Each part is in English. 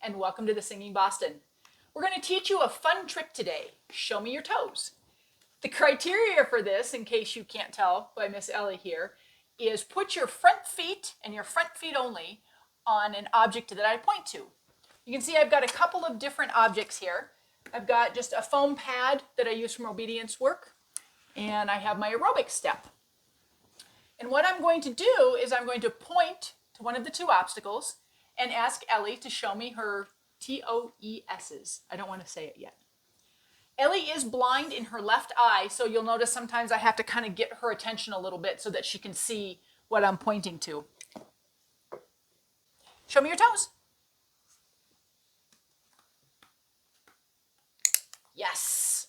and welcome to the Singing Boston. We're going to teach you a fun trick today. Show me your toes. The criteria for this, in case you can't tell by Miss Ellie here, is put your front feet and your front feet only on an object that I point to. You can see I've got a couple of different objects here. I've got just a foam pad that I use from obedience work, and I have my aerobic step. And what I'm going to do is I'm going to point to one of the two obstacles and ask Ellie to show me her TOESs. I don't want to say it yet. Ellie is blind in her left eye, so you'll notice sometimes I have to kind of get her attention a little bit so that she can see what I'm pointing to. Show me your toes. Yes.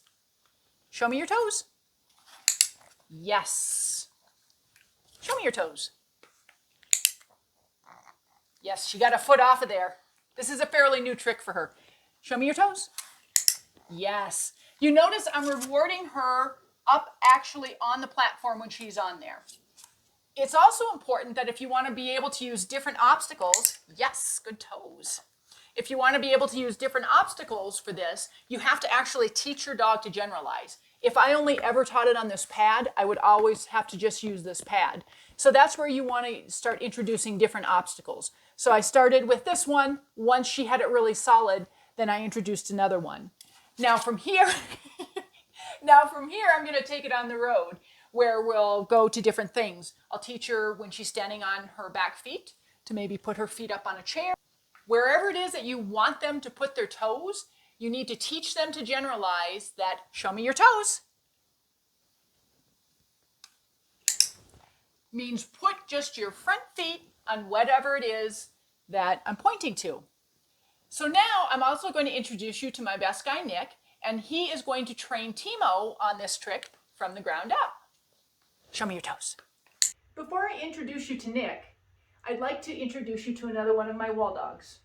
Show me your toes. Yes. Show me your toes. Yes, she got a foot off of there. This is a fairly new trick for her. Show me your toes. Yes. You notice I'm rewarding her up actually on the platform when she's on there. It's also important that if you want to be able to use different obstacles, yes, good toes. If you want to be able to use different obstacles for this, you have to actually teach your dog to generalize. If I only ever taught it on this pad, I would always have to just use this pad. So that's where you want to start introducing different obstacles. So I started with this one. Once she had it really solid, then I introduced another one. Now from here, I'm going to take it on the road where we'll go to different things. I'll teach her when she's standing on her back feet to maybe put her feet up on a chair. Wherever it is that you want them to put their toes, you need to teach them to generalize that, show me your toes. Means put just your front feet on whatever it is that I'm pointing to. So now I'm also going to introduce you to my best guy, Nick, and he is going to train Timo on this trick from the ground up. Show me your toes. Before I introduce you to Nick, I'd like to introduce you to another one of my wall dogs.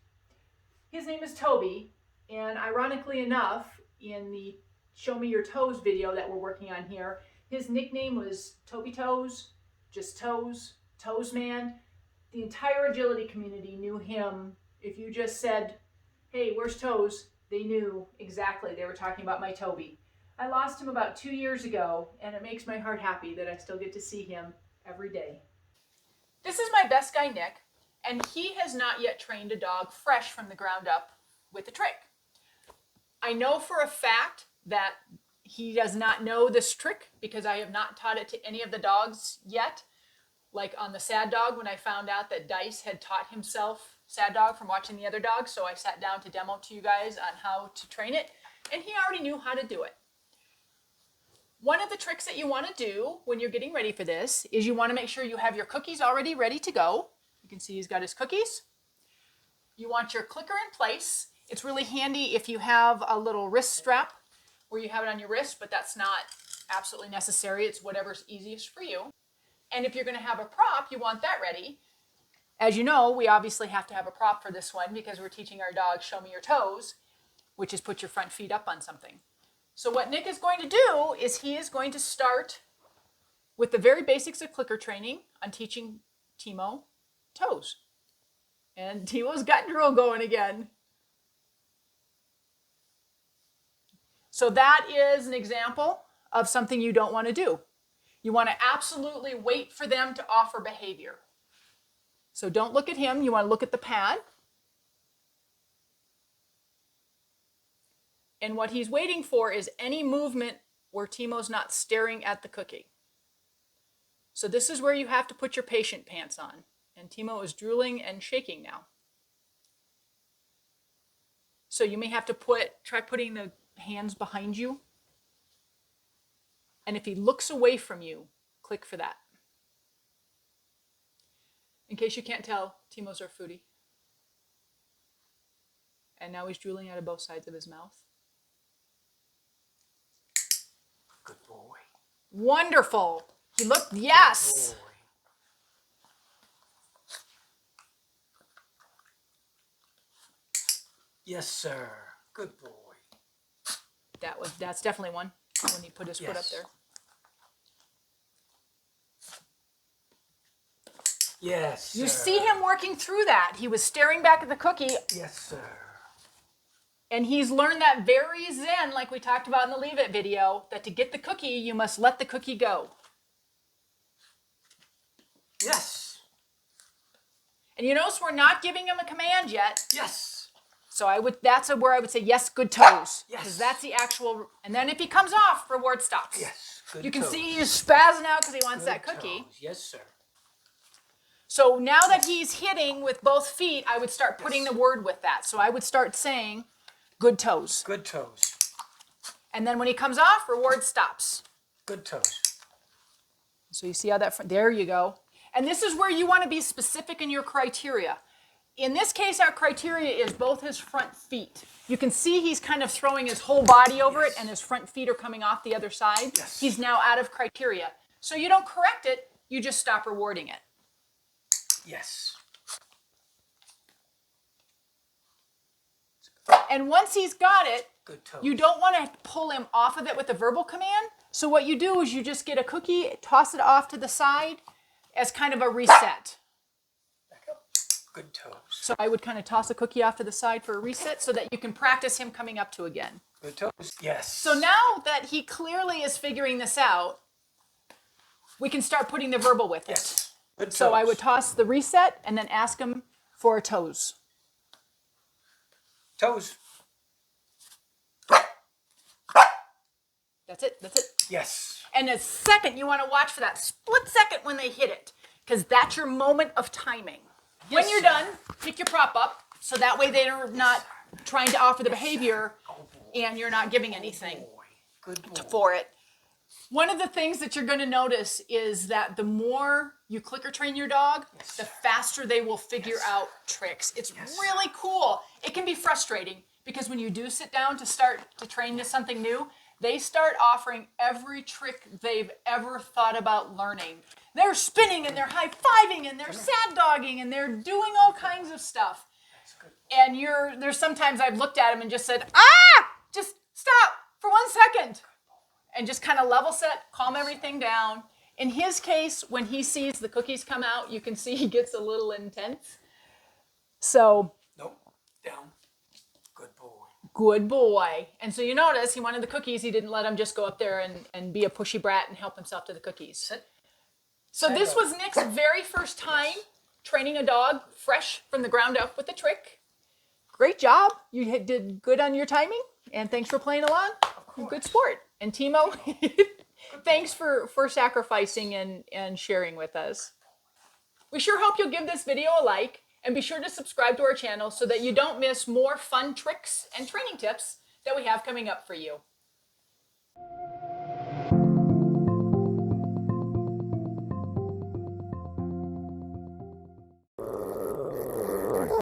His name is Toby, and ironically enough, in the Show Me Your Toes video that we're working on here, his nickname was Toby Toes, just Toes, Toes Man. The entire agility community knew him. If you just said, hey, where's Toes? They knew exactly. They were talking about my Toby. I lost him about 2 years ago, and it makes my heart happy that I still get to see him every day. This is my best guy, Nick, and he has not yet trained a dog fresh from the ground up with a trick. I know for a fact that he does not know this trick because I have not taught it to any of the dogs yet. Like on the Sad Dog, when I found out that Dice had taught himself Sad Dog from watching the other dogs, so I sat down to demo to you guys on how to train it, and he already knew how to do it. One of the tricks that you want to do when you're getting ready for this is you want to make sure you have your cookies already ready to go. You can see he's got his cookies. You want your clicker in place. It's really handy if you have a little wrist strap where you have it on your wrist, but that's not absolutely necessary. It's whatever's easiest for you. And if you're going to have a prop, you want that ready. As you know, we obviously have to have a prop for this one because we're teaching our dog show me your toes, which is put your front feet up on something. So what Nick is going to do is he is going to start with the very basics of clicker training on teaching Timo toes. And Timo's got drool going again. So that is an example of something you don't want to do. You want to absolutely wait for them to offer behavior. So don't look at him. You want to look at the pad. And what he's waiting for is any movement where Timo's not staring at the cookie. So this is where you have to put your patient pants on. And Timo is drooling and shaking now. So you may have to try putting the hands behind you. And if he looks away from you, click for that. In case you can't tell, Timo's our foodie. And now he's drooling out of both sides of his mouth. Good boy. Wonderful. He looked, yes. Good boy. Yes, sir. Good boy. That's definitely one when he put his foot up there. Yes, You sir. see him working through that. He was staring back at the cookie. Yes, sir. And he's learned that very zen, like we talked about in the Leave It video, that to get the cookie, you must let the cookie go. Yes. And you notice we're not giving him a command yet. Yes. So that's where I would say, yes, good toes. Yes. Because that's the actual, and then if he comes off, reward stops. Yes. Good You can toes. see he's spazzing out because he wants Good that cookie. toes. Yes, sir. So now that he's hitting with both feet, I would start putting Yes. the word with that. So I would start saying, good toes. Good toes. And then when he comes off, reward stops. Good toes. So you see how there you go. And this is where you want to be specific in your criteria. In this case, our criteria is both his front feet. You can see he's kind of throwing his whole body over it, and his front feet are coming off the other side. Yes. He's now out of criteria. So you don't correct it, you just stop rewarding it. Yes. And once he's got it, Good toes. you don't want to pull him off of it with a verbal command. So what you do is you just get a cookie, toss it off to the side as kind of a reset. Back up. Good toes. So I would kind of toss a cookie off to the side for a reset so that you can practice him coming up to again. Good toes. Yes. So now that he clearly is figuring this out, we can start putting the verbal with it. Yes. Good toes. So I would toss the reset and then ask him for toes. Toes. That's it. That's it. Yes. And a second, you want to watch for that split second when they hit it, because that's your moment of timing. When Yes, you're sir. done, pick your prop up, so that way they're not trying to offer the behavior and you're not giving anything Boy. Good boy. for it. One of the things that you're going to notice is that the more you clicker train your dog, the faster they will figure out tricks. It's really cool. It can be frustrating because when you do sit down to start to train to something new, they start offering every trick they've ever thought about learning. They're spinning and they're high-fiving and they're sad dogging and they're doing all kinds of stuff. And there's sometimes I've looked at them and just said, just stop for 1 second. And just kind of level set, calm everything down. In his case, when he sees the cookies come out, you can see he gets a little intense. So, Nope. Down. Good boy. good boy. And so you notice he wanted the cookies. He didn't let him just go up there and be a pushy brat and help himself to the cookies. Sit. So this was Nick's very first time training a dog fresh from the ground up with a trick. Great job. You did good on your timing. And thanks for playing along. You're a good sport. And Timo, thanks for sacrificing and sharing with us. We sure hope you'll give this video a like and be sure to subscribe to our channel so that you don't miss more fun tricks and training tips that we have coming up for you.